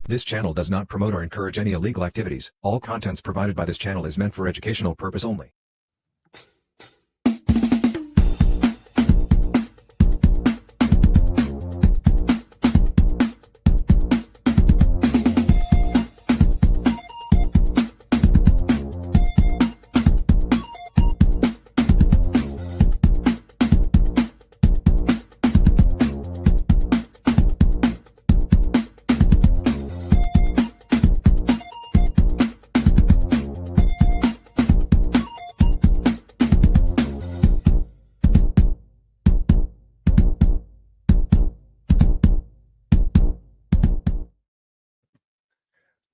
This channel does not promote or encourage any illegal activities. All contents provided by this channel is meant for educational purpose only.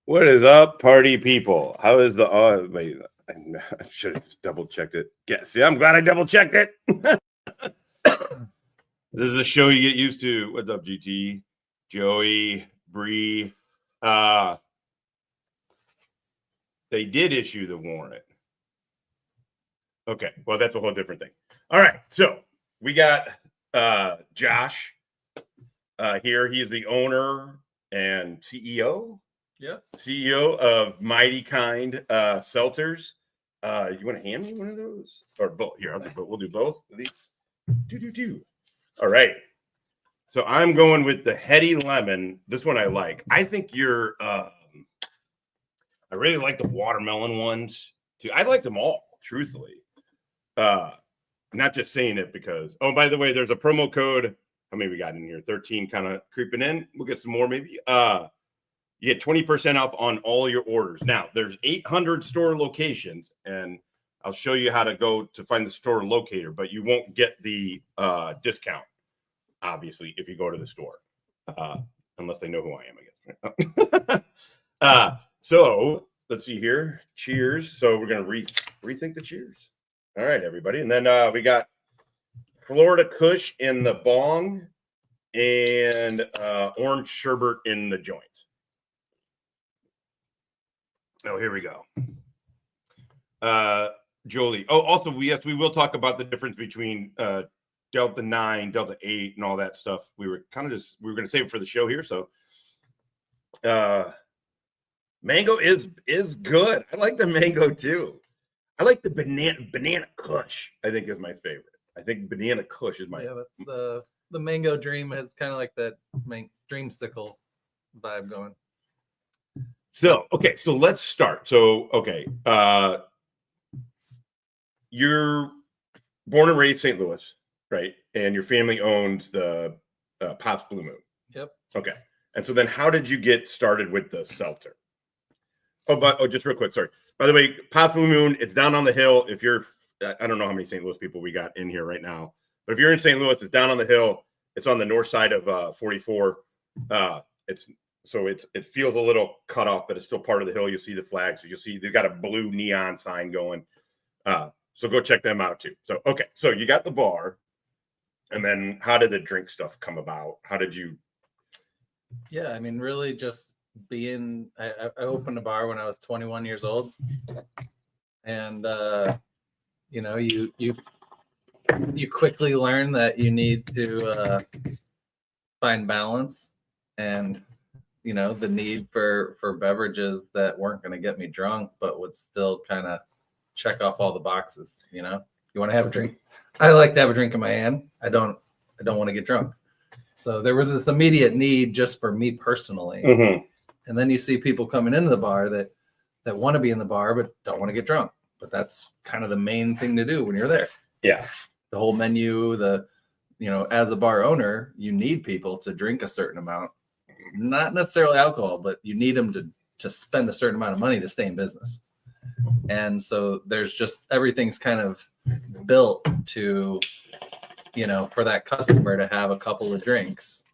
What is up, party people? How is the wait, I should have just double checked it. See, I'm glad I double checked it. This is a show you get used to. What's up, GT? Joey, Bree. They did issue the warrant. Okay, well, that's a whole different thing. All right, so we got Josh here. He is the owner and CEO. Yeah. CEO of Mighty Kind Seltzers. You want to hand me one of those? Or both? Here, I'll do both. We'll do both of these. All right. So I'm going with the Heady Lemon. This one I like. I think you're I really like the watermelon ones too. I like them all, truthfully. Not just saying it because, oh, by the way, there's a promo code. How many we got in here? 13 kind of creeping in. We'll get some more maybe. You get 20% off on all your orders. Now, there's 800 store locations, and I'll show you how to go to find the store locator, but you won't get the discount, obviously, if you go to the store, unless they know who I am, I guess. So let's see here. Cheers. So we're going to rethink the cheers. All right, everybody. And then we got Florida Kush in the bong and orange sherbet in the joint. Oh, here we go. Jolie. Oh, also, yes, we will talk about the difference between Delta 9, Delta 8, and all that stuff. We were going to save it for the show here. So, mango is good. I like the mango too. I like the banana kush. I think is my favorite. I think banana kush is my. Yeah, that's the mango dream has kind of like that dreamsicle vibe going. So, okay, so let's start. So, okay, you're born and raised St. Louis, right? And your family owns the Pops Blue Moon. Yep. Okay. And so then how did you get started with the seltzer? Oh, just real quick, sorry. By the way, Pops Blue Moon, it's down on the hill. If you're, I don't know how many St. Louis people we got in here right now, but if you're in St. Louis, it's down on the hill. It's on the north side of 44. So it feels a little cut off, but it's still part of the hill. You'll see the flag. So you'll see they've got a blue neon sign going. So go check them out too. So, okay. So you got the bar. And then how did the drink stuff come about? How did you? Yeah, I mean, really just being, I opened a bar when I was 21 years old. And, you know, you quickly learn that you need to find balance and, you know, the need for beverages that weren't going to get me drunk, but would still kind of check off all the boxes. You know, you want to have a drink. I like to have a drink in my hand. I don't want to get drunk. So there was this immediate need just for me personally. Mm-hmm. And then you see people coming into the bar that want to be in the bar, but don't want to get drunk. But that's kind of the main thing to do when you're there. Yeah. The whole menu, you know, as a bar owner, you need people to drink a certain amount. Not necessarily alcohol, but you need them to spend a certain amount of money to stay in business. And so there's just everything's kind of built to, you know, for that customer to have a couple of drinks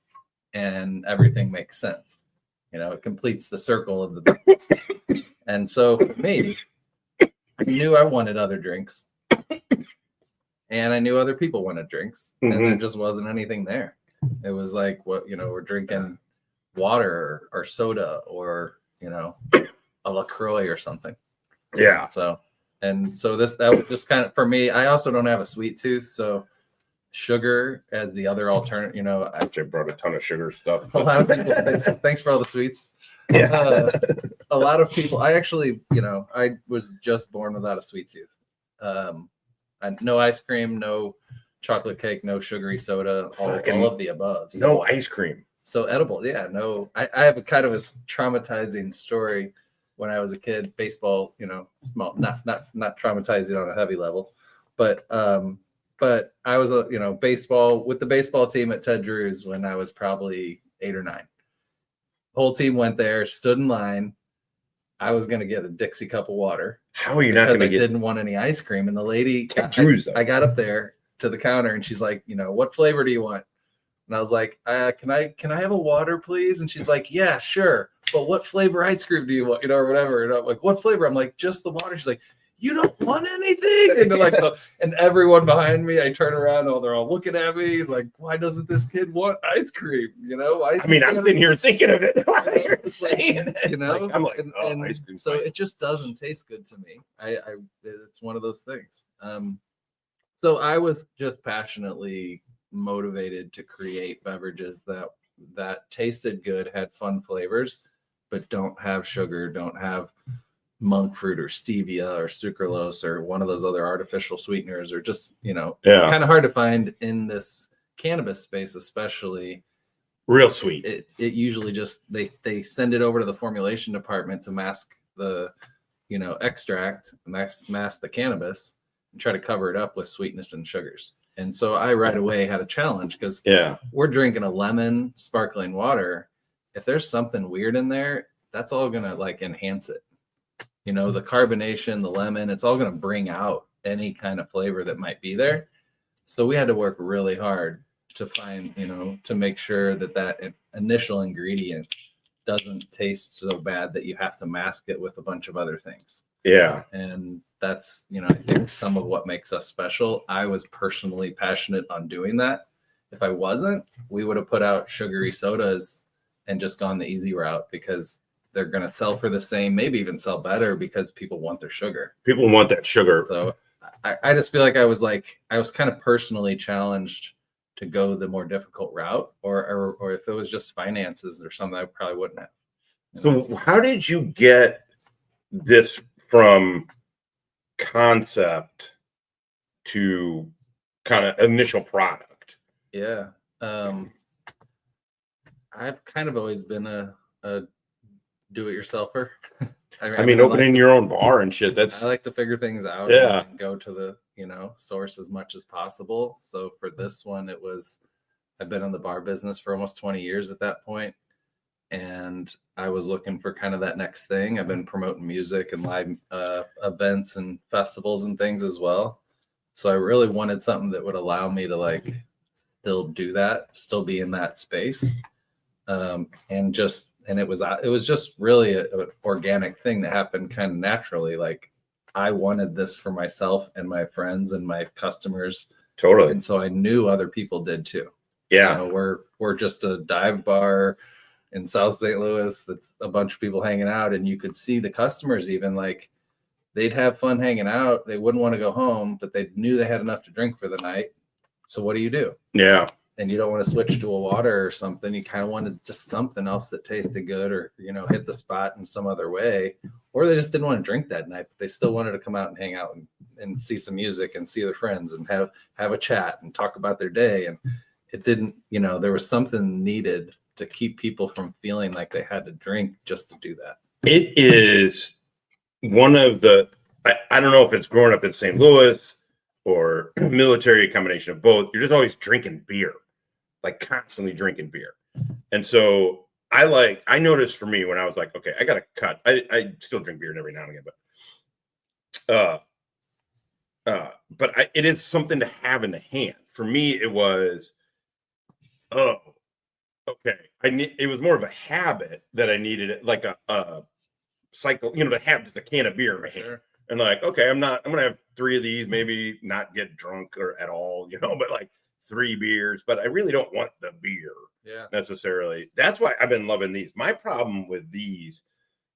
and everything makes sense. You know, it completes the circle of the business. And so for me, I knew I wanted other drinks and I knew other people wanted drinks, and there just wasn't anything there. It was like, what, you know, we're drinking water or soda or, you know, a LaCroix or something. Yeah. So that was just kind of, for me, I also don't have a sweet tooth. So sugar as the other alternative, you know, I brought a ton of sugar stuff. A lot of people, thanks for all the sweets. A lot of people, I actually, I was just born without a sweet tooth. No ice cream, no chocolate cake, no sugary soda, all of the above. So, no ice cream. So edible, yeah. No, I have a kind of a traumatizing story when I was a kid. Baseball, small, not traumatizing on a heavy level, but I was baseball with the baseball team at Ted Drew's when I was probably 8 or 9. The whole team went there, stood in line. I was going to get a Dixie cup of water. How are you not going to get? Didn't want any ice cream, and the lady, Ted Drew's, I got up there to the counter, and she's like, what flavor do you want? And I was like, can I have a water, please? And she's like, yeah, sure. But what flavor ice cream do you want? Or whatever. And I'm like, what flavor? I'm like, just the water. She's like, you don't want anything? And they're like, and everyone behind me, I turn around, they're all looking at me like, why doesn't this kid want ice cream? I'm sitting here thinking of it while you're saying it. I'm like, ice cream. So it just doesn't taste good to me. It's one of those things. So I was just passionately motivated to create beverages that tasted good, had fun flavors, but don't have sugar, don't have monk fruit or stevia or sucralose or one of those other artificial sweeteners, or just kind of hard to find in this cannabis space, especially. Real sweet. It usually just they send it over to the formulation department to mask the extract, mask the cannabis, and try to cover it up with sweetness and sugars. And so I right away had a challenge because we're drinking a lemon sparkling water. If there's something weird in there, that's all going to enhance it. The carbonation, the lemon, it's all going to bring out any kind of flavor that might be there. So we had to work really hard to find, to make sure that initial ingredient doesn't taste so bad that you have to mask it with a bunch of other things. Yeah. And that's, I think some of what makes us special. I was personally passionate on doing that. If I wasn't, we would have put out sugary sodas and just gone the easy route, because they're going to sell for the same, maybe even sell better, because people want their sugar. People want that sugar. So I just feel like I was kind of personally challenged to go the more difficult route, or if it was just finances or something, I probably wouldn't have. So how did you get this from concept to kind of initial product? Yeah. I've kind of always been a do-it-yourselfer. Opening your own bar and shit. I like to figure things out. Yeah. And go to the source as much as possible. So for this one, I've been in the bar business for almost 20 years at that point, and I was looking for kind of that next thing. I've been promoting music and live events and festivals and things as well. So I really wanted something that would allow me to still do that, still be in that space. And it was just really an organic thing that happened kind of naturally. I wanted this for myself and my friends and my customers. Totally. And so I knew other people did too. Yeah. We're just a dive bar in South St. Louis that's a bunch of people hanging out, and you could see the customers even they'd have fun hanging out. They wouldn't want to go home, but they knew they had enough to drink for the night. So what do? Yeah. And you don't want to switch to a water or something. You kind of wanted just something else that tasted good, or, hit the spot in some other way. Or they just didn't want to drink that night, but they still wanted to come out and hang out and see some music and see their friends and have a chat and talk about their day. And it didn't, there was something needed to keep people from feeling like they had to drink just to do that. It is one of the, I don't know if it's growing up in St. Louis or military, combination of both. You're just always drinking beer. Constantly drinking beer. And so I noticed for me when I was like, okay, I got to cut. I still drink beer every now and again, but it is something to have in the hand. For me, it was, okay. It was more of a habit that I needed it, like a cycle, to have just a can of beer in my hand. Sure. And okay, I'm going to have 3 of these, maybe not get drunk or at all, but 3 beers, but I really don't want the beer necessarily. That's why I've been loving these. My problem with these,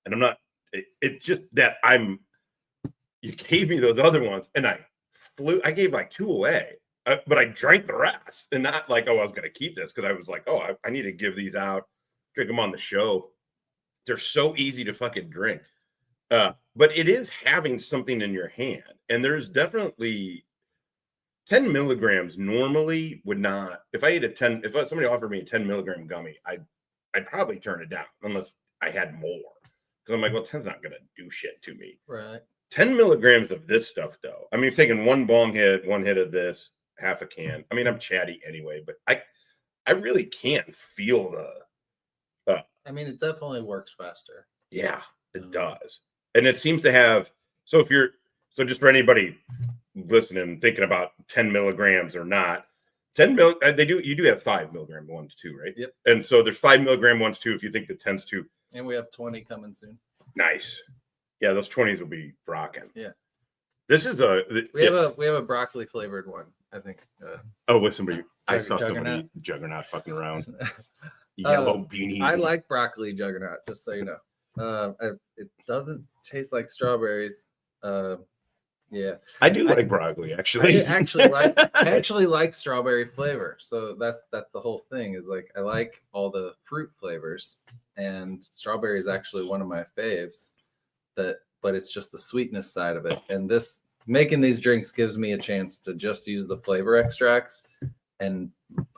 and I'm not, it's just that you gave me those other ones and I gave 2 away, but I drank the rest, and not I was going to keep this, because I was I need to give these out, drink them on the show. they're so easy to fucking drink. But it is having something in your hand, and there's definitely 10 milligrams normally would not. If I ate if somebody offered me a 10 milligram gummy, I'd probably turn it down unless I had more, because I'm like, well, 10's not gonna do shit to me. Right. 10 milligrams of this stuff, though. I mean, if taking one bong hit, one hit of this, half a can. I mean, I'm chatty anyway, but I really can't feel the. I mean, it definitely works faster. Yeah, it does. And it seems to have, so just for anybody listening, thinking about 10 milligrams or not, you do have 5 milligram ones too, right? Yep. And so there's 5 milligram ones too, if you think the 10's too. And we have 20 coming soon. Nice. Yeah, those 20s will be rocking. Yeah. This is we have a broccoli flavored one, I think. With somebody, I saw somebody Juggernaut fucking around. Yellow beanie. I like broccoli Juggernaut, just so you know. It doesn't taste like strawberries. Yeah, I do like broccoli actually. I actually like strawberry flavor. So that's the whole thing, is like I like all the fruit flavors, and strawberry is actually one of my faves. But it's just the sweetness side of it. And making these drinks gives me a chance to just use the flavor extracts, and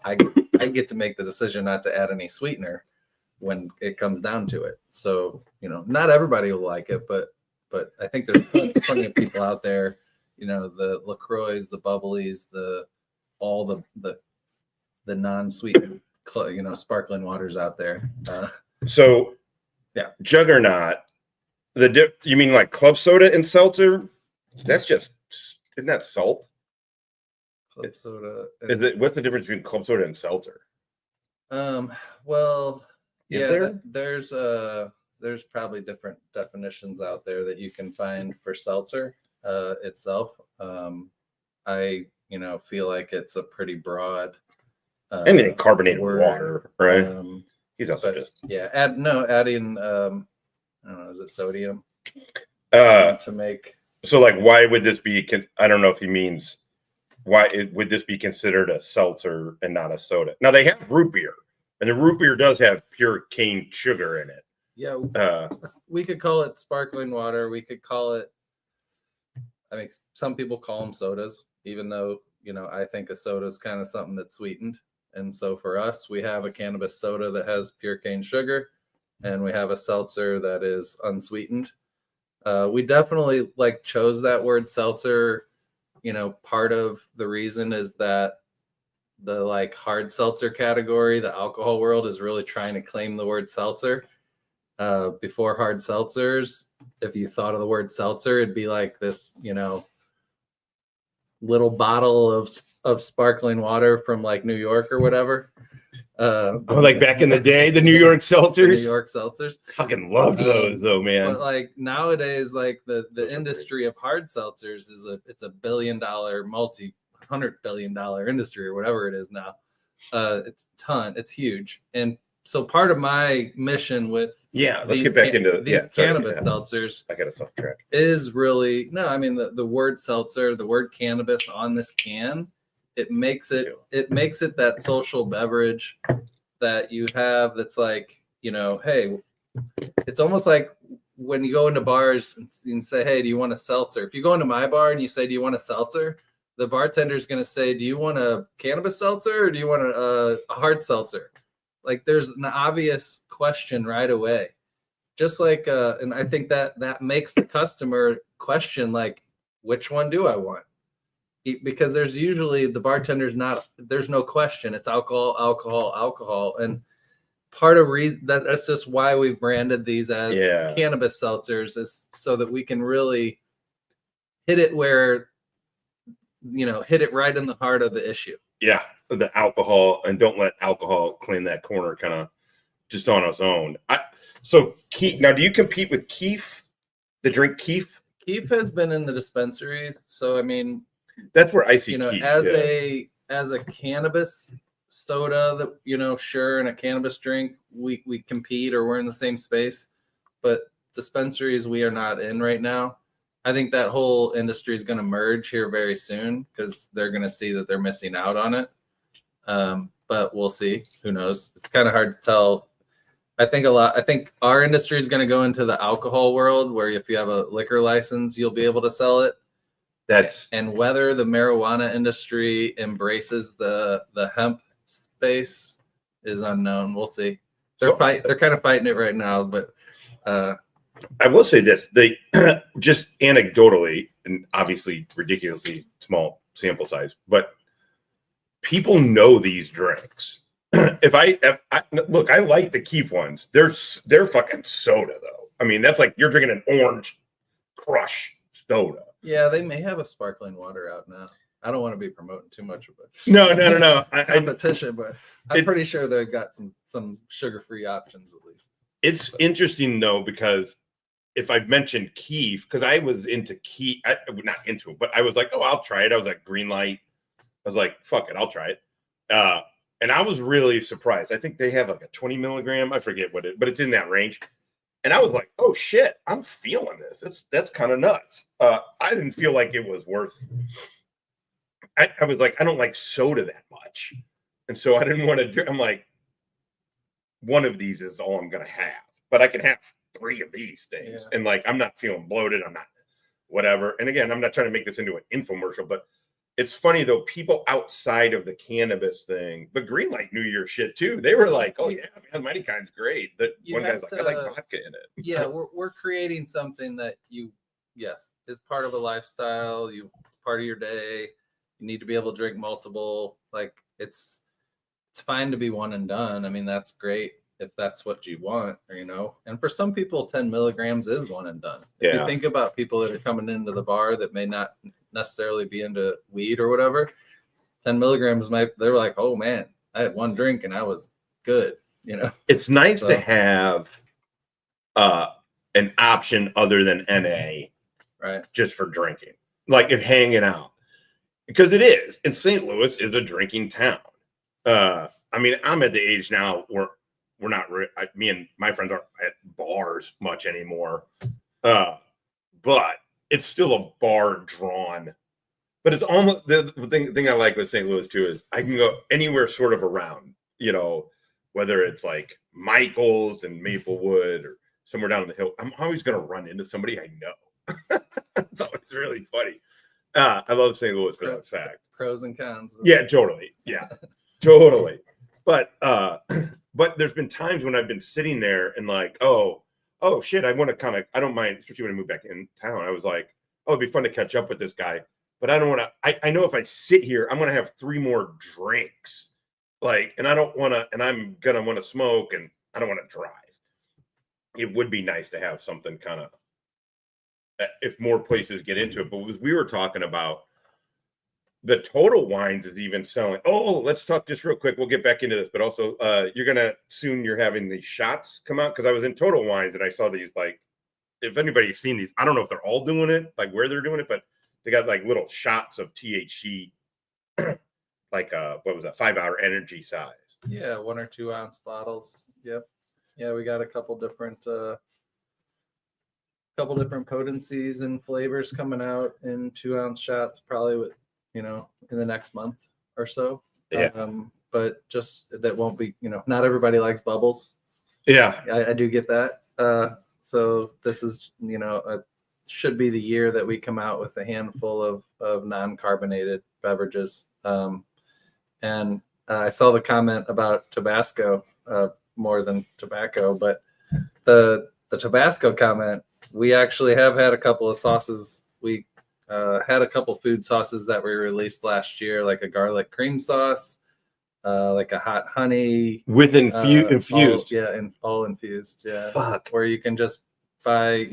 I get to make the decision not to add any sweetener when it comes down to it. So, not everybody will like it, but I think there's plenty of people out there, the LaCroix, the bubblies, all the non-sweet, sparkling waters out there. So yeah, Juggernaut, you mean like club soda and seltzer? Isn't that salt? Club soda. What's the difference between club soda and seltzer? Well, there's probably different definitions out there that you can find for seltzer itself. I feel like it's a pretty broad anything carbonated word. Water, right? He's also adding I don't know, is it sodium to make. So like, why would this be? I don't know if he means why would this be considered a seltzer and not a soda? Now they have root beer, and the root beer does have pure cane sugar in it. Yeah, we could call it sparkling water. We could call it. I mean, some people call them sodas, even though I think a soda is kind of something that's sweetened. And so for us, we have a cannabis soda that has pure cane sugar, and we have a seltzer that is unsweetened. We definitely chose that word seltzer. Part of the reason is that the hard seltzer category, the alcohol world, is really trying to claim the word seltzer. Before hard seltzers, if you thought of the word seltzer, it'd be like this, little bottle of sparkling water from New York or whatever. Like back in the day, the New York seltzers. New York seltzers. Fucking love those though, man. But nowadays, the industry of hard seltzers it's a $1 billion, multi-$100 billion industry or whatever it is now. It's huge. And so part of my mission with let's get back into these cannabis seltzers. I got us off track. Is really the word seltzer, the word cannabis on this can. It makes it that social beverage that you have. That's hey, it's almost like when you go into bars and say, hey, do you want a seltzer? If you go into my bar and you say, do you want a seltzer? The bartender's going to say, do you want a cannabis seltzer or do you want a hard seltzer? There's an obvious question right away. Just and I think that makes the customer question, which one do I want? Because there's usually the bartender's there's no question. It's alcohol, alcohol, alcohol. And part of reason that's just why we've branded these as cannabis seltzers, is so that we can really hit it where, hit it right in the heart of the issue. Yeah. The alcohol, and don't let alcohol claim that corner kind of just on its own. So Keef, now do you compete with Keef, the drink Keef? Keef has been in the dispensaries. So, I mean, that's where I see Keef, as a cannabis soda that, sure. In a cannabis drink, we compete, or we're in the same space, but dispensaries we are not in right now. I think that whole industry is going to merge here very soon, because they're going to see that they're missing out on it. But we'll see. Who knows? It's kind of hard to tell. I think our industry is going to go into the alcohol world, where if you have a liquor license, you'll be able to sell it. And whether the marijuana industry embraces the hemp space is unknown. We'll see. They're kind of fighting it right now, but I will say this: they just anecdotally, and obviously ridiculously small sample size, but people know these drinks. If I look, I like the Keef ones. They're fucking soda though. I mean, that's like you're drinking an orange crush soda. Yeah, they may have a sparkling water out now. I don't want to be promoting too much of it. No. Competition, but I'm pretty sure they've got some sugar-free options at least. It's interesting though, because if I've mentioned Keef, because I was into Keef, not into it, but I was like, oh, I'll try it. I was like, green light. I was like, fuck it, I'll try it. And I was really surprised. I think they have like a 20 milligram. I forget what but it's in that range. And I was like, oh shit, I'm feeling this. That's kind of nuts. I didn't feel like it was worth. I was like, I don't like soda that much. And so I didn't want to drink. I'm like, one of these is all I'm going to have, but I can have 3 of these things. Yeah. And like, I'm not feeling bloated. I'm not whatever. And again, I'm not trying to make this into an infomercial, but it's funny though, people outside of the cannabis thing, but Greenlight knew your shit too. They were like, oh yeah, man, Mighty Kind's great. That one guy's like, I like vodka in it. Yeah, we're creating something that is part of a lifestyle, part of your day. You need to be able to drink multiple. Like it's fine to be one and done. I mean, that's great if that's what you want, and for some people 10 milligrams is one and done. If you think about people that are coming into the bar that may not necessarily be into weed or whatever, 10 milligrams they're like, oh man, I had one drink and I was good. It's nice to have an option other than NA, right? Just for drinking, like if hanging out, because it is. And St. Louis is a drinking town. I mean, I'm at the age now where we're not. Me and my friends aren't at bars much anymore, but it's still a bar drawn. But it's almost the thing I like with St. Louis too is I can go anywhere sort of around, whether it's like Michael's and Maplewood or somewhere down the hill. I'm always going to run into somebody I know. It's always really funny. I love St. Louis for that fact. Pros and cons. Yeah, totally. Yeah, totally. But there's been times when I've been sitting there and like, oh shit, I want to I don't mind, especially when I moved back in town. I was like, oh, it'd be fun to catch up with this guy. But I don't want to, I know if I sit here, I'm going to have 3 more drinks. Like, and I don't want to, and I'm going to want to smoke and I don't want to drive. It would be nice to have something kind of, if more places get into it. But we were talking about the Total Wines is even selling. Oh, let's talk just real quick. We'll get back into this, but also you're having these shots come out. Cause I was in Total Wines and I saw these, like, if anybody's seen these, I don't know if they're all doing it, like where they're doing it, but they got like little shots of THC, like what was that, 5-hour energy size? Yeah, 1 or 2 ounce bottles. Yep. Yeah, we got a couple different potencies and flavors coming out in 2 ounce shots, probably with in the next month or so. Yeah. But just that won't be, not everybody likes bubbles. Yeah, I do get that. So this is, should be the year that we come out with a handful of non-carbonated beverages. And I saw the comment about Tabasco, more than tobacco, but the Tabasco comment, we actually have had a couple of sauces. We had a couple food sauces that we released last year, like a garlic cream sauce, like a hot honey with infused. All infused. Yeah. Fuck. Where you can just buy,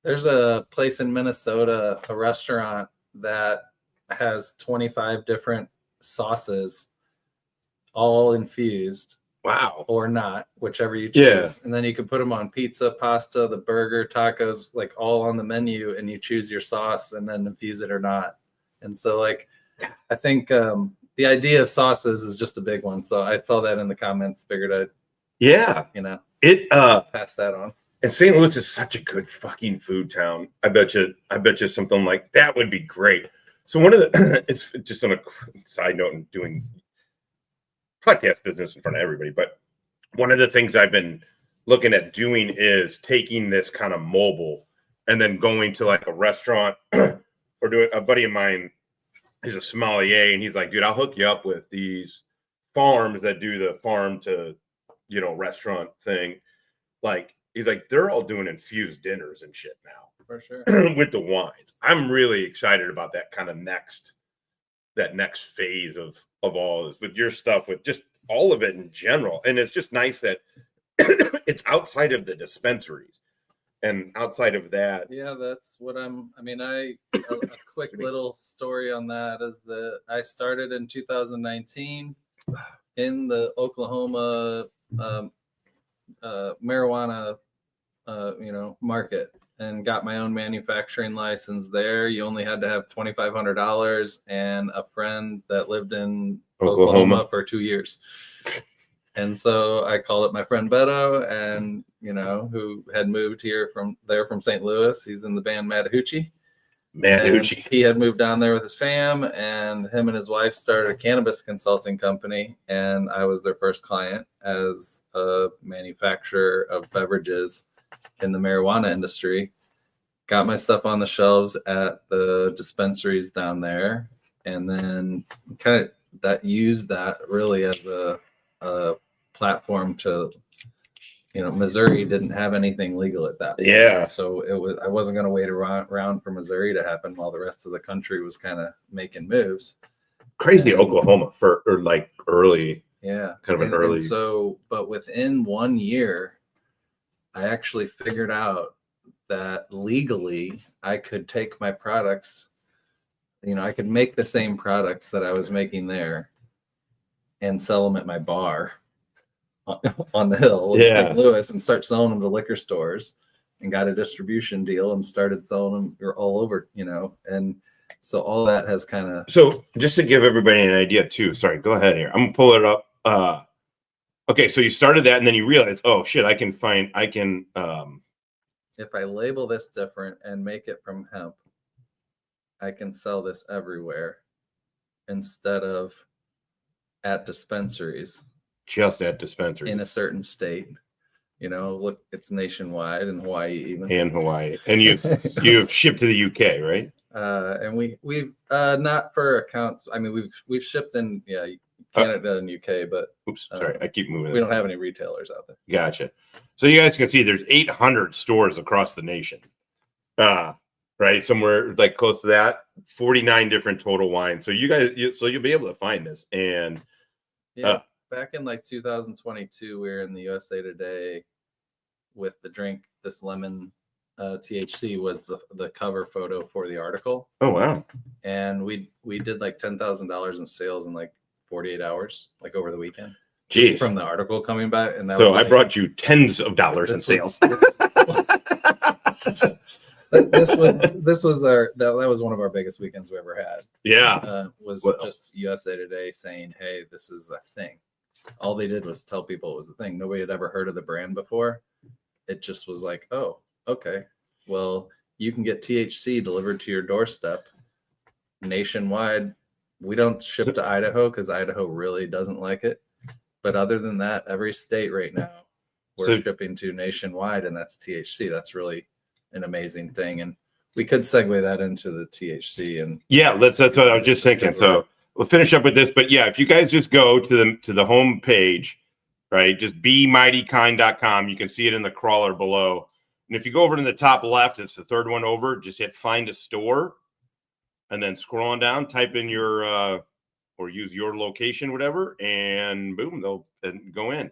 there's a place in Minnesota, a restaurant that has 25 different sauces, all infused. Wow. Or not, whichever you choose. Yeah. And then you can put them on pizza, pasta, the burger, tacos, like all on the menu, and you choose your sauce and then infuse it or not. And so, like, I think the idea of sauces is just a big one. So I saw that in the comments, figured I'd, pass that on. And St. Louis is such a good fucking food town. I bet you something like that would be great. So one of the, it's just on a side note and doing podcast business in front of everybody, but one of the things I've been looking at doing is taking this kind of mobile and then going to like a restaurant or doing. A buddy of mine is a sommelier, and he's like, dude, I'll hook you up with these farms that do the farm to, restaurant thing. Like, he's like, they're all doing infused dinners and shit now For sure. with the wines. I'm really excited about that kind of next phase of all this with your stuff, with just all of it in general. And it's just nice that it's outside of the dispensaries and outside of that. Yeah, that's what a quick little story on that is that I started in 2019 in the Oklahoma marijuana market, and got my own manufacturing license there. You only had to have $2,500 and a friend that lived in Oklahoma for 2 years. And so I called up my friend Beto, and who had moved here from St. Louis. He's in the band Mattahoochee. He had moved down there with his fam, and him and his wife started a cannabis consulting company, and I was their first client as a manufacturer of beverages in the marijuana industry. Got my stuff on the shelves at the dispensaries down there, and then kind of used that really as a platform to, Missouri didn't have anything legal at that point. Yeah. So I wasn't going to wait around for Missouri to happen while the rest of the country was kind of making moves. Crazy Oklahoma for early. Yeah. Kind of an early. And so, but within 1 year, I actually figured out that legally I could take my products, I could make the same products that I was making there and sell them at my bar on the hill in St. Louis, and start selling them to liquor stores, and got a distribution deal and started selling them all over, and so all that has kind of. So just to give everybody an idea too, sorry, go ahead here. I'm gonna pull it up. Okay, so you started that, and then you realized, oh shit, I can if I label this different and make it from hemp, I can sell this everywhere instead of at dispensaries. Just at dispensaries in a certain state. Look, it's nationwide in Hawaii even. And Hawaii. And you've shipped to the UK, right? And we've not for accounts. I mean, we've shipped in Canada and UK, but oops, sorry, I keep moving. We don't have any retailers out there. Gotcha. So you guys can see there's 800 stores across the nation. Right, somewhere like close to that, 49 different total wines. So you'll be able to find this. And back in like 2022, we were in the USA Today with the drink. This lemon THC was the cover photo for the article. Oh wow! And we did like $10,000 in sales in like 48 hours, like over the weekend. Jeez. Just from the article coming back, and that. So I brought you tens of dollars in sales. This was that was one of our biggest weekends we ever had. Yeah, just USA Today saying, "Hey, this is a thing." All they did was tell people it was a thing. Nobody had ever heard of the brand before. It just was like, oh, okay. Well, you can get THC delivered to your doorstep nationwide. We don't ship to Idaho because Idaho really doesn't like it. But other than that, every state right now we're shipping to nationwide, and that's THC. That's really an amazing thing. And we could segue that into the THC. And that's what I was just thinking. So we'll finish up with this, but yeah, if you guys just go to the home page, right, just bemightykind.com, you can see it in the crawler below. And if you go over to the top left, it's the third one over, just hit find a store, and then scroll on down, type in your or use your location, whatever, and boom, they'll go in.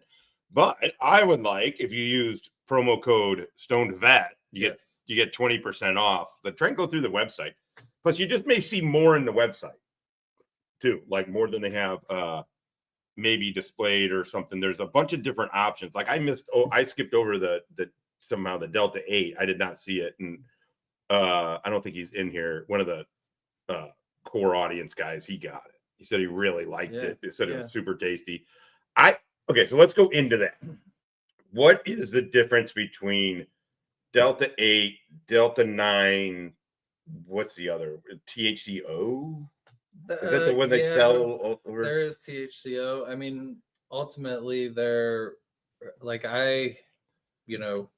But I would like, if you used promo code StonedVat, you get 20% off. But try and go through the website. Plus, you just may see more in the website too, like more than they have maybe displayed or something. There's a bunch of different options. Like I skipped over the somehow the Delta 8. I did not see it, and I don't think he's in here. One of the core audience guys, he got it. He said he really liked it. He said it was super tasty. Okay, so let's go into that. What is the difference between Delta 8, Delta 9? What's the other? THCO? Is that the one they sell? There is THCO. I mean, ultimately, they're like you know,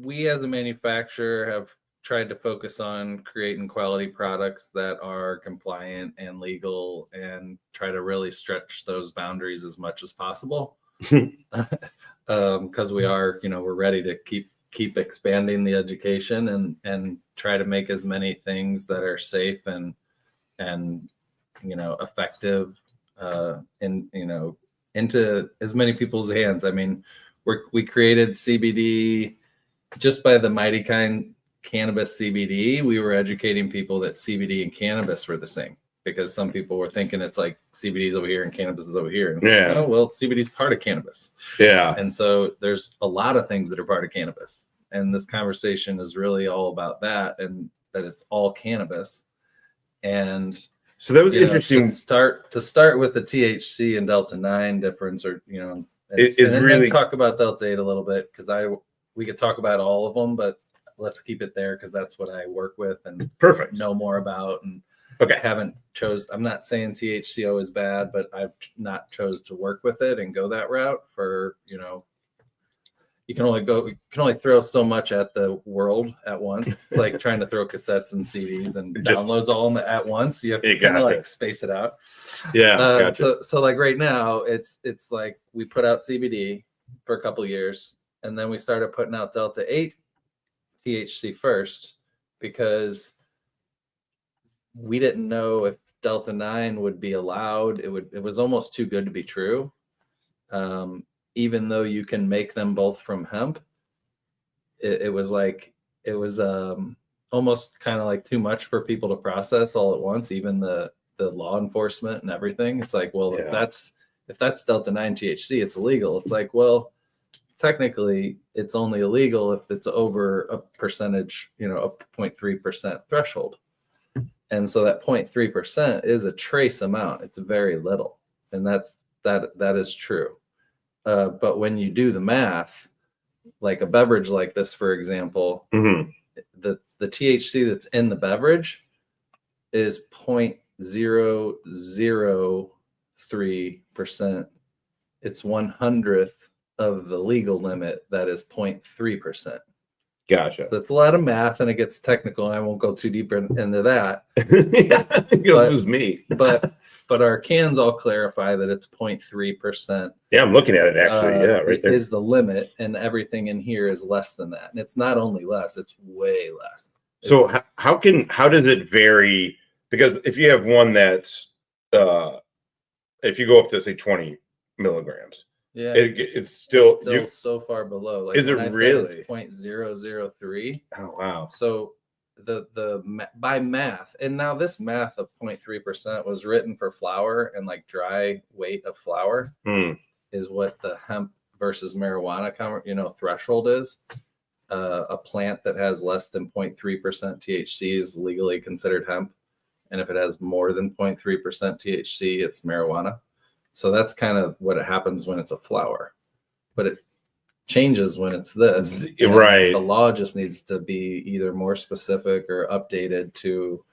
we as a manufacturer have tried to focus on creating quality products that are compliant and legal and try to really stretch those boundaries as much as possible. Because we are, we're ready to keep expanding the education and try to make as many things that are safe and effective into as many people's hands. I mean, we created CBD just by the Mighty Kind cannabis CBD. We were educating people that CBD and cannabis were the same, because some people were thinking it's like CBD is over here and cannabis is over here. And Yeah. like, oh, well, CBD is part of cannabis. Yeah. And so there's a lot of things that are part of cannabis. And this conversation is really all about that, and that it's all cannabis. And so that was interesting. To start with the THC and Delta 9 difference, or and then talk about Delta 8 a little bit, because we could talk about all of them, but let's keep it there because that's what I work with and know more about. And okay, I'm not saying THCO is bad, but I've not chose to work with it and go that route for, you can only throw so much at the world at once. It's like trying to throw cassettes and CDs and downloads all at once. You have to kind of like space it out. Yeah. Gotcha. So like right now it's like we put out CBD for a couple of years, and then we started putting out Delta 8 THC first, because we didn't know if Delta 9 would be allowed. It was almost too good to be true. Even though you can make them both from hemp, it was almost kind of like too much for people to process all at once, even the law enforcement and everything. It's like, well, if that's Delta 9 THC, it's illegal. It's like, well, technically it's only illegal if it's over a percentage, a 0.3% threshold. And so that 0.3% is a trace amount. It's very little. And that is true. But when you do the math, like a beverage like this, for example, mm-hmm. the THC that's in the beverage is 0.003%. It's 1/100th of the legal limit that is 0.3%. Gotcha. That's a lot of math, and it gets technical, and I won't go too deep into that. You'll lose me. But our cans all clarify that it's 0.3%. Yeah, I'm looking at it actually. Right there is the limit, and everything in here is less than that. And it's not only less; it's way less. So how does it vary? Because if you have one that's if you go up to say 20 milligrams. Yeah, it's still so far below. Like, is it really? It's 0.003. Oh wow! So the by math, and now this math of 0.3% was written for flower, and like dry weight of flower is what the hemp versus marijuana threshold is. A plant that has less than 0.3% THC is legally considered hemp, and if it has more than 0.3% THC, it's marijuana. So that's kind of what happens when it's a flower, but it changes when it's this. Right. The law just needs to be either more specific or updated to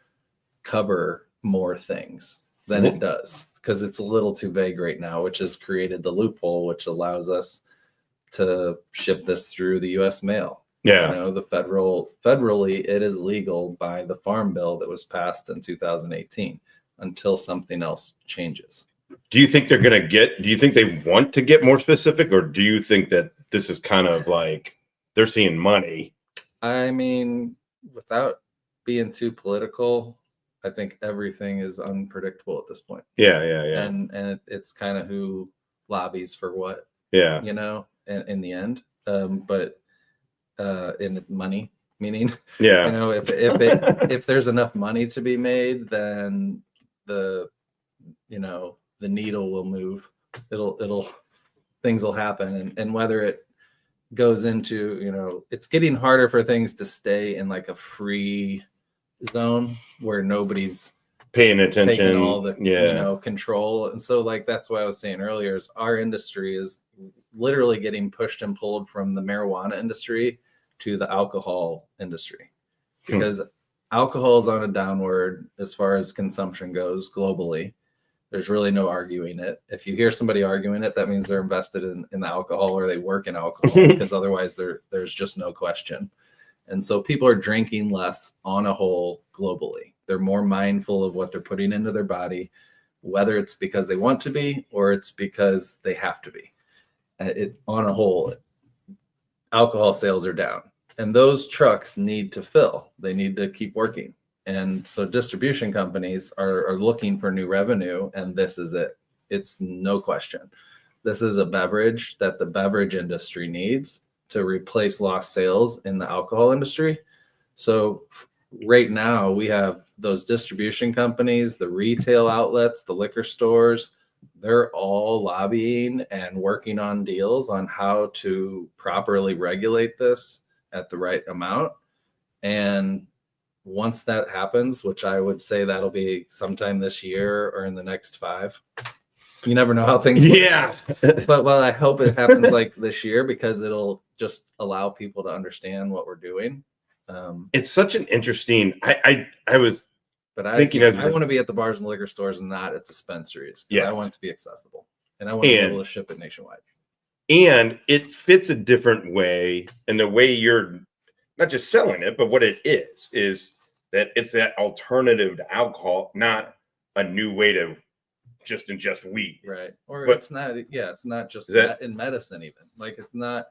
cover more things than it does, because it's a little too vague right now, which has created the loophole, which allows us to ship this through the U.S. mail. Yeah. Federally, it is legal by the Farm Bill that was passed in 2018 until something else changes. Do you think do you think they want to get more specific, or do you think that this is kind of like they're seeing money? I mean, without being too political, I think everything is unpredictable at this point. Yeah. And it's kind of who lobbies for what. Yeah. In the end. But in money, meaning, yeah. If there's enough money to be made, then the needle will move. Things will happen, and whether it goes into, it's getting harder for things to stay in like a free zone where nobody's paying attention, taking all the control. And so like that's why I was saying earlier is our industry is literally getting pushed and pulled from the marijuana industry to the alcohol industry, because alcohol is on a downward as far as consumption goes globally. There's really no arguing it. If you hear somebody arguing it, that means they're invested in the alcohol or they work in alcohol, because otherwise there's just no question. And so people are drinking less on a whole globally. They're more mindful of what they're putting into their body, whether it's because they want to be or it's because they have to be. On a whole, alcohol sales are down, and those trucks need to fill. They need to keep working. And so distribution companies are looking for new revenue, and this is it. It's no question. This is a beverage that the beverage industry needs to replace lost sales in the alcohol industry. So right now we have those distribution companies, the retail outlets, the liquor stores, they're all lobbying and working on deals on how to properly regulate this at the right amount. And once that happens, which I would say that'll be sometime this year or in the next 5, you never know how things Yeah. but I hope it happens like this year, because it'll just allow people to understand what we're doing. It's such an interesting. I was thinking I want to be at the bars and liquor stores and not at dispensaries. Yeah. I want it to be accessible, and I want to be able to ship it nationwide. And it fits a different way, and the way you're not just selling it, but what it is that it's that alternative to alcohol, not a new way to just ingest weed. Right. Or But- it's not just Is that- in medicine even. Like, it's not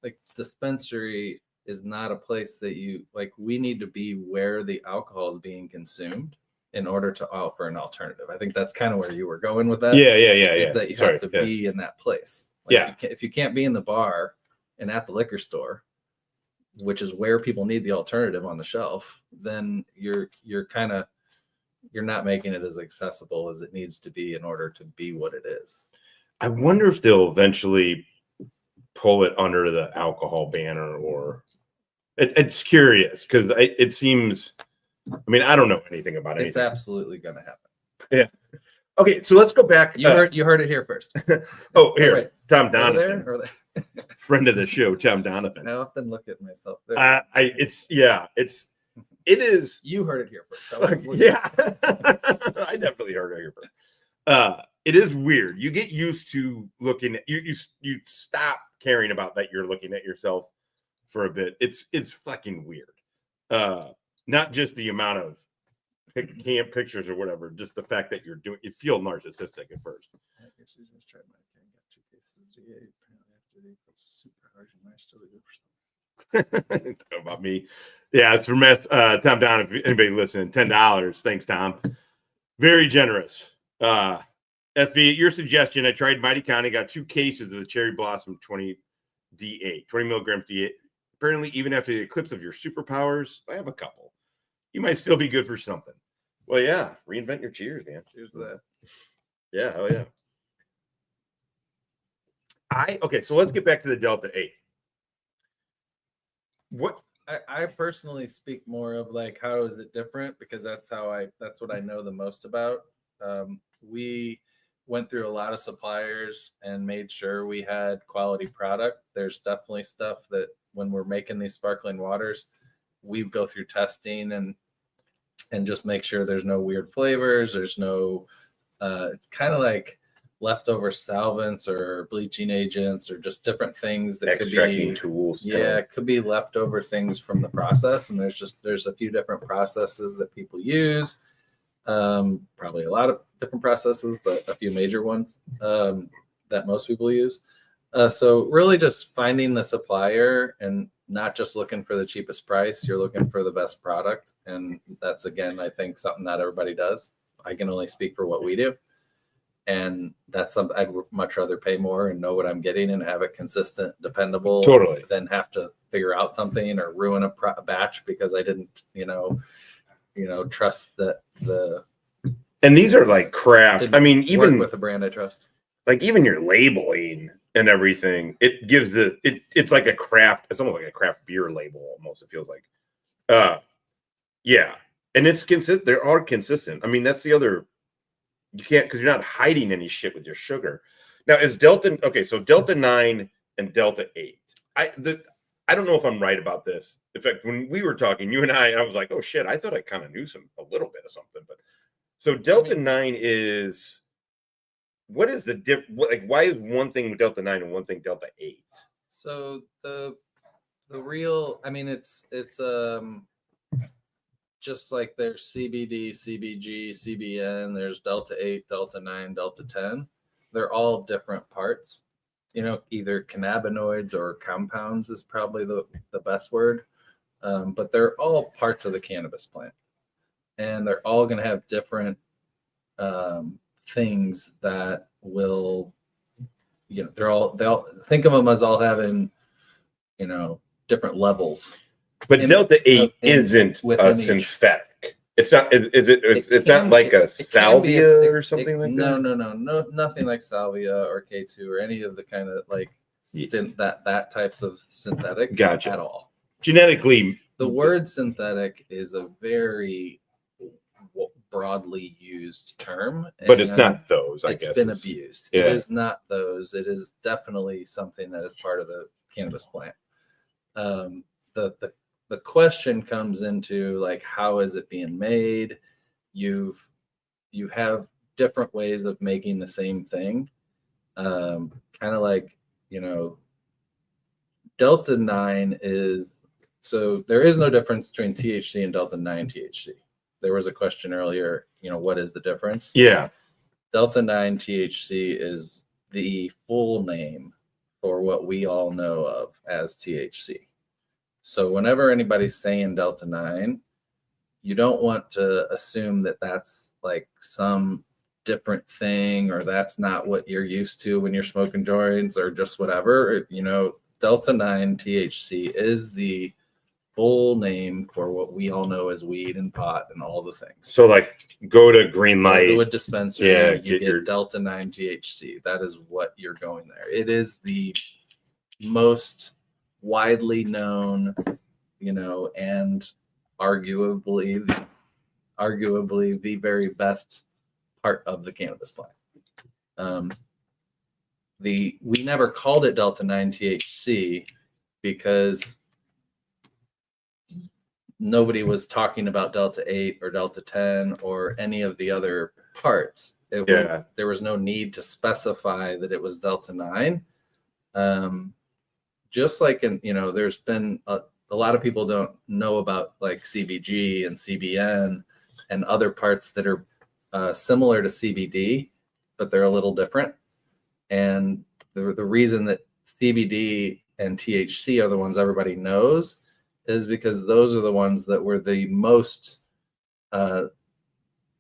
like dispensary is not a place that you like. We need to be where the alcohol is being consumed in order to offer an alternative. I think that's kind of where you were going with that. Yeah. Is that you have to be in that place. Like, if you can't be in the bar and at the liquor store, which is where people need the alternative on the shelf, then you're not making it as accessible as it needs to be in order to be what it is. I wonder if they'll eventually pull it under the alcohol banner, or it's curious because it seems. I mean, I don't know anything about it. It's absolutely going to happen. Yeah. Okay, so let's go back. You heard it here first. Oh, here, right. Tom Over Donovan, there, or friend of the show, Tom Donovan. I often look at myself there. It is. You heard it here first. Yeah, I definitely heard it here first. It is weird. You get used to looking at you stop caring about that you're looking at yourself for a bit. It's fucking weird. Not just the amount of camp pictures or whatever, just the fact that you're doing it feel narcissistic at first. Talk about me. Yeah, it's from Tom Down. If anybody listening, $10. Thanks, Tom. Very generous. SB, your suggestion. I tried Mighty County, got 2 cases of the Cherry Blossom 20 D8, 20 milligrams D8. Apparently, even after the eclipse of your superpowers, I have a couple. You might still be good for something. Well, yeah, reinvent your cheers, man. Cheers to that. Yeah, hell yeah. Okay, so let's get back to the Delta 8. What I personally speak more of like, how is it different? Because that's what I know the most about. We went through a lot of suppliers and made sure we had quality product. There's definitely stuff that when we're making these sparkling waters, we go through testing and just make sure there's no weird flavors. There's no, it's kind of like leftover solvents or bleaching agents or just different things that could extracting be tools? it could be leftover things from the process. And there's a few different processes that people use. Probably a lot of different processes, but a few major ones that most people use. So really just finding the supplier and not just looking for the cheapest price. You're looking for the best product. And that's, again, I think something not everybody does. I can only speak for what we do. And that's something I'd much rather pay more and know what I'm getting and have it consistent, dependable, Totally. than have to figure out something or ruin a batch because I didn't, trust that the. And these are like craft. I mean, even with a brand I trust. Like even your labeling and everything, it gives it's like a craft. It's almost like a craft beer label. Almost, it feels like. Yeah, and it's consistent. They are consistent. I mean, that's the other. You can't, because you're not hiding any shit with your sugar. Now, is Delta okay? So Delta 9 and Delta 8. I don't know if I'm right about this. In fact, when we were talking, you and I was like, oh shit, I thought I kind of knew a little bit of something. But so Delta 9 is what is the like, why is one thing Delta 9 and one thing Delta 8? So the real, I mean, it's just like there's CBD, CBG, CBN, there's Delta 8, Delta 9, Delta 10. They're all different parts. You know, either cannabinoids or compounds is probably the best word. But they're all parts of the cannabis plant. And they're all going to have different things that will, you know, they'll think of them as all having, you know, different levels. But Delta 8 isn't a synthetic. It's not. It's not like a salvia or something like that. No, nothing like salvia or K2 or any of the kind of like that types of synthetic. Gotcha. At all. Genetically, the word synthetic is a very broadly used term, but it's not those. I guess it's been abused. Yeah. It is not those. It is definitely something that is part of the cannabis plant. The question comes into like, how is it being made? You have different ways of making the same thing. Kind of like, you know, Delta 9 is, so there is no difference between THC and Delta 9 THC. There was a question earlier, you know, what is the difference? Yeah. Delta 9 THC is the full name for what we all know of as THC. So whenever anybody's saying Delta 9, you don't want to assume that that's like some different thing, or that's not what you're used to when you're smoking joints or just whatever. You know, Delta 9 THC is the full name for what we all know as weed and pot and all the things. So like go to Green Light. Go to a dispensary, you get your Delta 9 THC. That is what you're going there. It is the most widely known, you know, and arguably the very best part of the cannabis plant. We never called it Delta 9 THC because nobody was talking about Delta 8 or Delta 10 or any of the other parts. There was no need to specify that it was Delta 9. Just like you know, there's been a lot of people don't know about like CBG and CBN and other parts that are similar to CBD, but they're a little different. And the reason that CBD and THC are the ones everybody knows is because those are the ones that were the most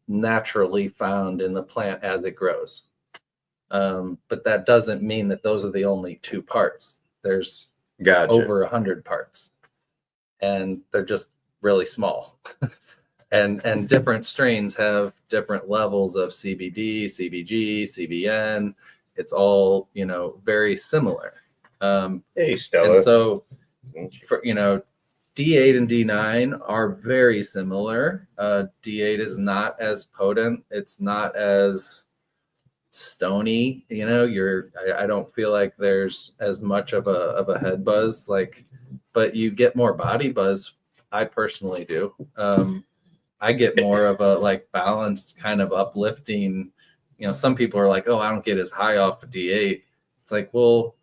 naturally found in the plant as it grows. But that doesn't mean that those are the only two parts. There's over 100 parts, and they're just really small. and different strains have different levels of CBD, CBG, CBN. It's all, you know, very similar. Hey, Stella. And so, you know, D8 and D9 are very similar. D8 is not as potent. It's not as stony, you know. I don't feel like there's as much of a head buzz, like, but you get more body buzz. I personally do. I get more of a like balanced kind of uplifting, you know. Some people are like, oh, I don't get as high off of D8. It's like, well,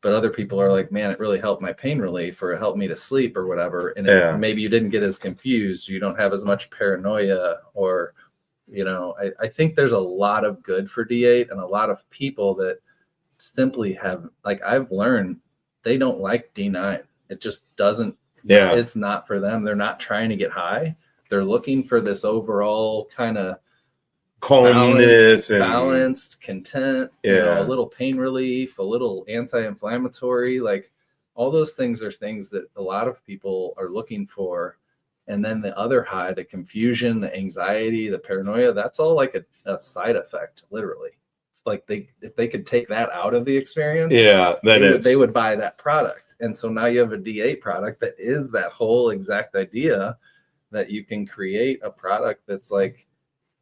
but other people are like, man, it really helped my pain relief, or it helped me to sleep or whatever. And maybe you didn't get as confused. You don't have as much paranoia, or, you know, I think there's a lot of good for D8, and a lot of people that simply have, like, I've learned they don't like D9. It just doesn't, it's not for them. They're not trying to get high. They're looking for this overall kind of calmness, balanced, content, you know, a little pain relief, a little anti-inflammatory, like all those things are things that a lot of people are looking for. And then the other high, the confusion, the anxiety, the paranoia, that's all like a side effect, literally. It's like if they could take that out of the experience, they would buy that product. And so now you have a D8 product that is that whole exact idea, that you can create a product that's like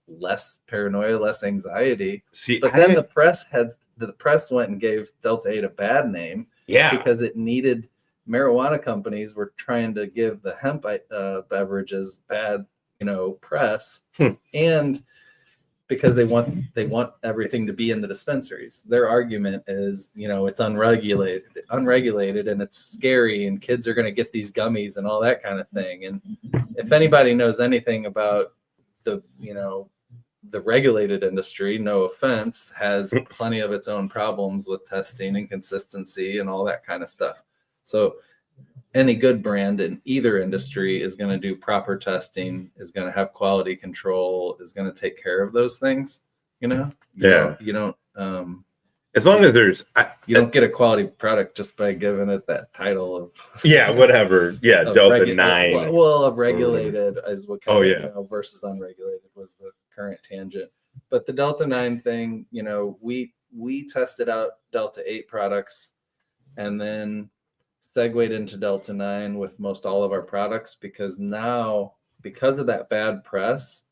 less paranoia, less anxiety. Then the press went and gave Delta 8 a bad name, because it needed, marijuana companies were trying to give the hemp beverages bad, you know, press. And because they want everything to be in the dispensaries. Their argument is, it's unregulated and it's scary and kids are going to get these gummies and all that kind of thing. And if anybody knows anything about the regulated industry, no offense, has plenty of its own problems with testing and consistency and all that kind of stuff. So any good brand in either industry is going to do proper testing, is going to have quality control, is going to take care of those things. You don't as long as there's you don't get a quality product just by giving it that title of whatever Delta 9 of regulated is what versus unregulated was the current tangent. But the Delta 9 thing, we tested out Delta 8 products and then segued into Delta 9 with most all of our products, because of that bad press,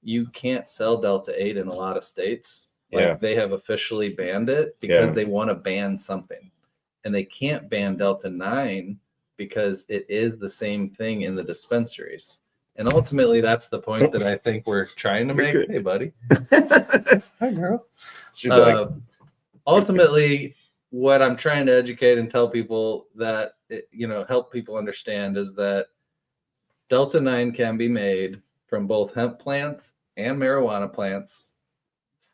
you can't sell Delta 8 in a lot of states. They have officially banned it because they want to ban something, and they can't ban Delta 9 because it is the same thing in the dispensaries. And ultimately, that's the point that I think we're trying to make. Hey, buddy. Hi, girl. Ultimately, what I'm trying to educate and tell people that, help people understand is that Delta 9 can be made from both hemp plants and marijuana plants.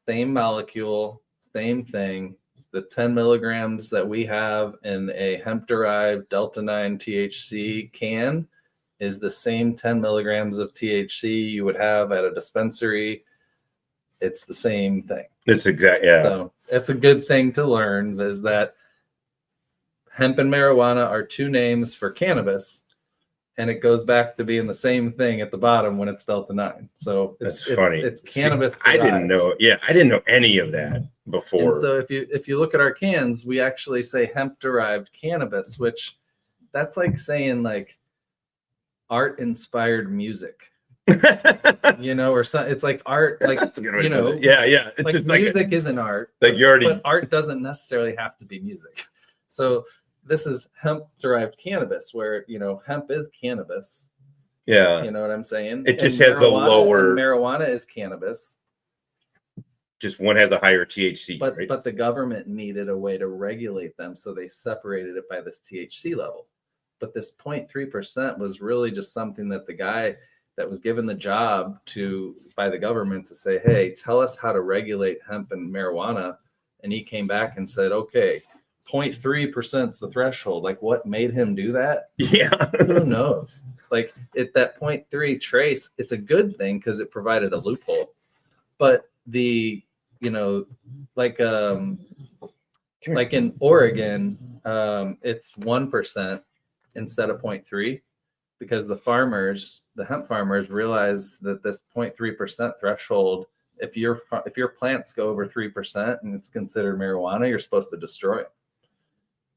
Same molecule, same thing. The 10 milligrams that we have in a hemp-derived Delta 9 THC can is the same 10 milligrams of THC you would have at a dispensary. It's the same thing. It's So it's a good thing to learn, is that hemp and marijuana are two names for cannabis, and it goes back to being the same thing at the bottom when it's Delta 9. So that's funny. It's cannabis. I didn't know. Yeah, I didn't know any of that before. And so if you look at our cans, we actually say hemp derived cannabis, which that's like saying like art inspired music. Or something. It's like art, like It's like just music isn't art, but art doesn't necessarily have to be music. So this is hemp derived cannabis, where hemp is cannabis. You know what I'm saying? It just has the lower. Marijuana is cannabis. Just one has a higher THC, but right? But the government needed a way to regulate them, so they separated it by this THC level. But this 0.3% was really just something that the guy that was given the job by the government to say, hey, tell us how to regulate hemp and marijuana. And he came back and said, okay, 0.3% is the threshold. Like, what made him do that? Yeah. Who knows? Like, that 0.3 trace, it's a good thing because it provided a loophole. But like in Oregon, it's 1% instead of 0.3. Because the hemp farmers realize that this 0.3% threshold, if your plants go over 3% and it's considered marijuana, you're supposed to destroy it.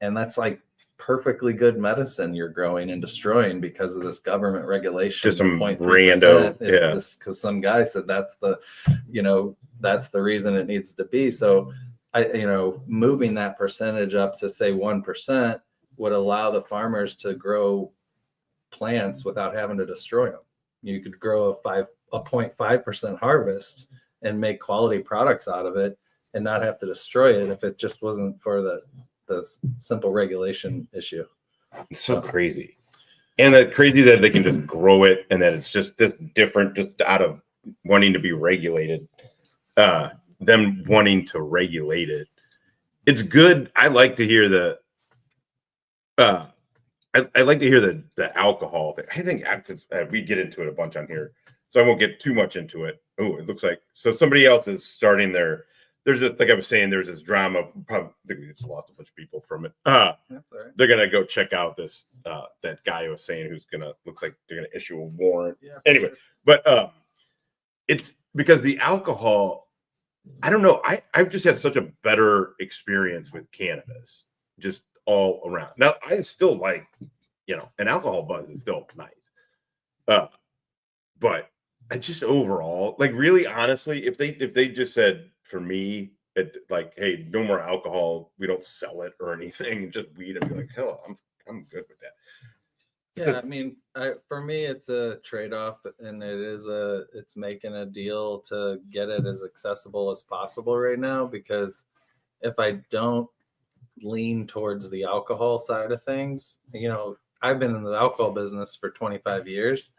And that's like perfectly good medicine you're growing and destroying because of this government regulation. Just some rando, because some guy said that's the reason it needs to be. So moving that percentage up to say 1% would allow the farmers to grow plants without having to destroy them. You could grow a 0.5% harvest and make quality products out of it and not have to destroy it if it just wasn't for the simple regulation issue. It's so crazy. And that crazy that they can just grow it and that it's just this different just out of wanting to be regulated. Them wanting to regulate it. It's good. I like to hear I like to hear the alcohol thing. I think we get into it a bunch on here, so I won't get too much into it. Oh, it looks like somebody else is starting like I was saying, there's this drama. Probably we just lost a bunch of people from it. That's all right. They're gonna go check out this that guy who was saying looks like they're gonna issue a warrant. Yeah, anyway, sure. But it's because the alcohol. I don't know. I've just had such a better experience with cannabis, just all around. Now I still like, an alcohol buzz is still nice. But I just overall, like, really honestly, if they just said for me, like, hey, no more alcohol, we don't sell it or anything, just weed, I'd be like, hell, I'm good with that. Yeah, I mean, for me, it's a trade-off, and it's making a deal to get it as accessible as possible right now. Because if I don't lean towards the alcohol side of things, I've been in the alcohol business for 25 years,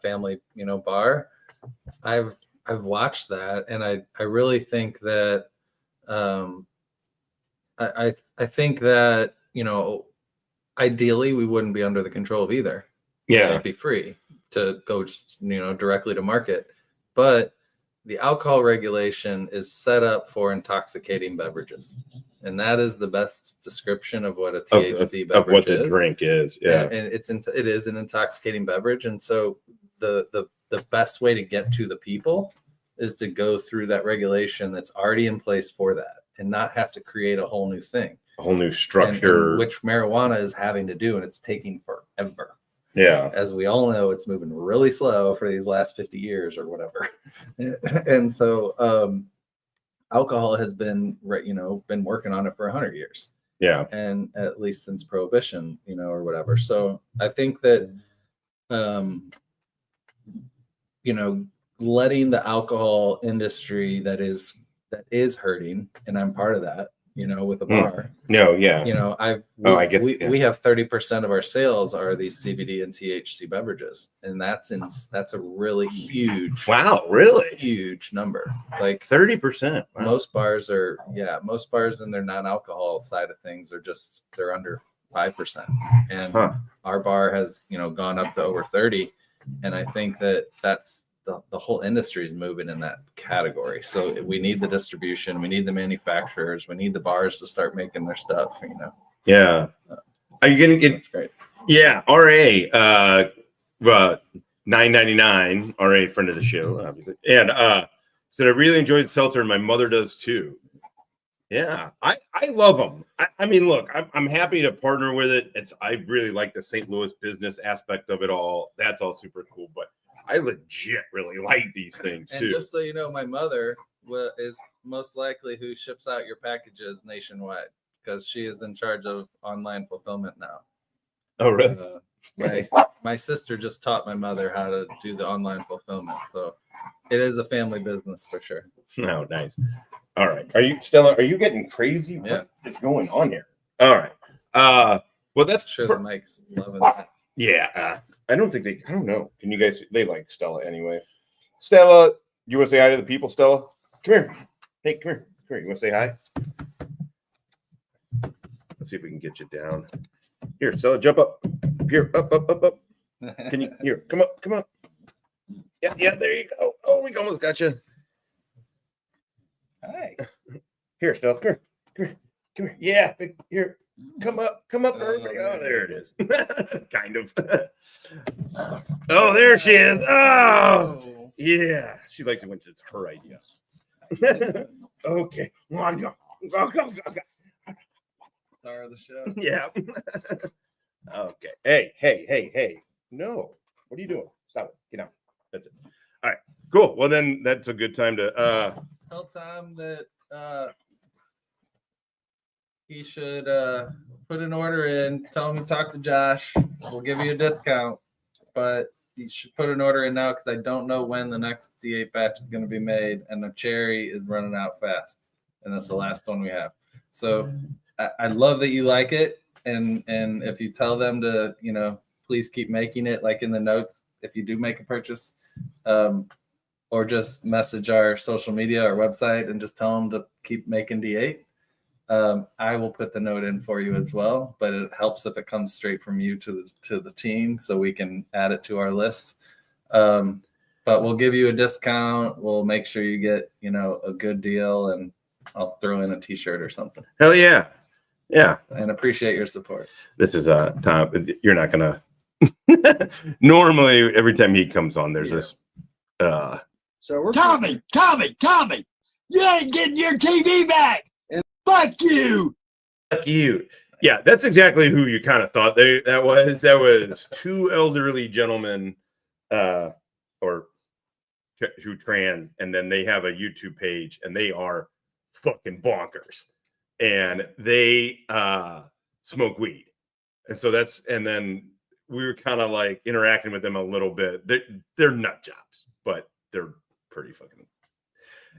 family, bar. I've watched that, and I really think that, um, I think that, ideally we wouldn't be under the control of either. Yeah. It'd be free to go, directly to market. But the alcohol regulation is set up for intoxicating beverages. And that is the best description of what a THC beverage of what is. the drink is. Yeah. And it is an intoxicating beverage. And so the best way to get to the people is to go through that regulation that's already in place for that and not have to create a whole new thing. A whole new structure. And which marijuana is having to do, and it's taking forever. Yeah. As we all know, it's moving really slow for these last 50 years or whatever. And so alcohol has been working on it for 100 years. Yeah. And at least since prohibition, or whatever. So I think that, letting the alcohol industry that is hurting, and I'm part of that, with a bar. No, yeah. We have 30% of our sales are these CBD and THC beverages, and that's a really huge, huge number. Like 30%. Wow. Most bars in their non-alcohol side of things they're under 5%, and our bar has gone up to over 30, and I think that's the whole industry is moving in that category. So we need the distribution, we need the manufacturers, we need the bars to start making their stuff. Yeah. Are you getting it? That's great. Yeah. RA, $9.99. RA, friend of the show, obviously, and said I really enjoyed seltzer, and my mother does too. Yeah, I love them. I mean, look, I'm happy to partner with it. I really like the St. Louis business aspect of it all. That's all super cool, but I legit really like these things too. And just so you know, my mother is most likely who ships out your packages nationwide because she is in charge of online fulfillment now. Oh, really? My sister just taught my mother how to do the online fulfillment, so it is a family business for sure. Oh, nice. All right. Stella, are you getting crazy? Yeah. What is going on here? All right. Well, that's sure the mic's loving that. Yeah. I don't know. Can you guys, they like Stella anyway. Stella, you want to say hi to the people, Stella? Come here. Hey, come here. Come here. You want to say hi? Let's see if we can get you down. Here, Stella, jump up. Here, up. Can you, here, come up. Yeah, there you go. Oh, we almost got you. Hi. Here, Stella, come here. Yeah, here. Come up, everybody. Oh, there it is. Kind of. Oh, there she is. Oh, yeah. She likes it when it's her idea. Okay. Go. Star of the show. Yeah. Okay. Hey. No. What are you doing? Stop it. Get out. That's it. All right. Cool. Well, then that's a good time to tell Tom that he should put an order in. Tell him to talk to Josh. We'll give you a discount, but you should put an order in now because I don't know when the next D8 batch is going to be made, and the cherry is running out fast, and that's the last one we have. So I love that you like it, and if you tell them to, please keep making it, like in the notes, if you do make a purchase, or just message our social media, our website, and just tell them to keep making D8. I will put the note in for you as well, but it helps if it comes straight from you to the team so we can add it to our list. But we'll give you a discount. We'll make sure you get, a good deal, and I'll throw in a t-shirt or something. Hell yeah. Yeah. And appreciate your support. This is Tom. You're not going to normally every time he comes on, there's this So we're Tommy, you ain't getting your TV back. Fuck you. Fuck you. Yeah, that's exactly who you kind of thought that was two elderly gentlemen who trans, and then they have a YouTube page, and they are fucking bonkers, and they smoke weed, and so and then we were kind of like interacting with them a little bit. They're nut jobs, but they're pretty fucking.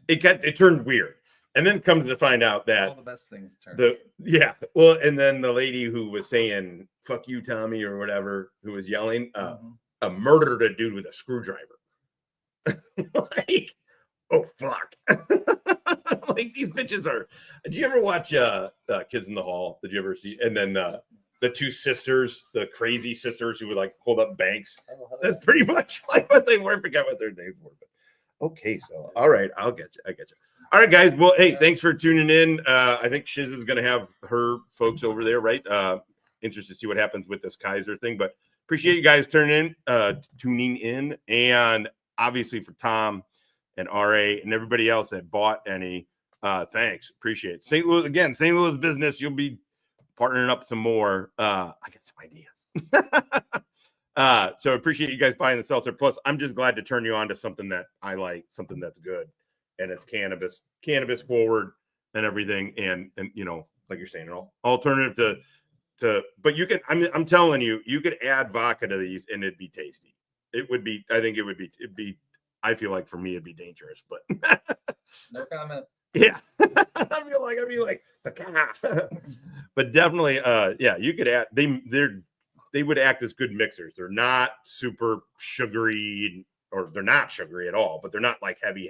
It turned weird, and then comes to find out that All the best things turn. And then the lady who was saying "fuck you, Tommy" or whatever, who was yelling, murdered a dude with a screwdriver. Like, oh fuck! Like these bitches are. Did you ever watch Kids in the Hall? Did you ever see? And then the two sisters, the crazy sisters who would like hold up banks. That's pretty much like what they were. I forgot what their names were. But okay, so all right, I get you. All right, guys. Well, hey, thanks for tuning in. I think Shiz is going to have her folks over there, right? Interested to see what happens with this Kaiser thing, but appreciate you guys tuning in, and obviously for Tom and RA and everybody else that bought any. Thanks, appreciate it. St. Louis business. You'll be partnering up some more. I got some ideas. So appreciate you guys buying the seltzer. Plus, I'm just glad to turn you on to something that I like, something that's good, and it's cannabis forward and everything. And you know, like you're saying, an alternative to. But you can. I'm telling you, you could add vodka to these, and it'd be tasty. It would be. I think it would be. It'd be. I feel like for me, it'd be dangerous, but No comment. Yeah, I feel like the calf. But definitely, you could add. They would act as good mixers. They're not super sugary, or they're not sugary at all. But they're not like heavy.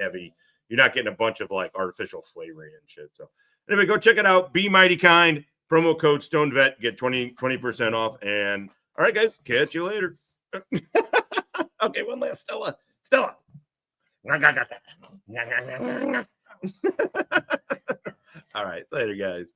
You're not getting a bunch of like artificial flavoring and shit. So anyway, go check it out. Be mighty kind. Promo code StoneVet, get 20% off. And all right, guys, catch you later. Okay, one last Stella. All right, later, guys.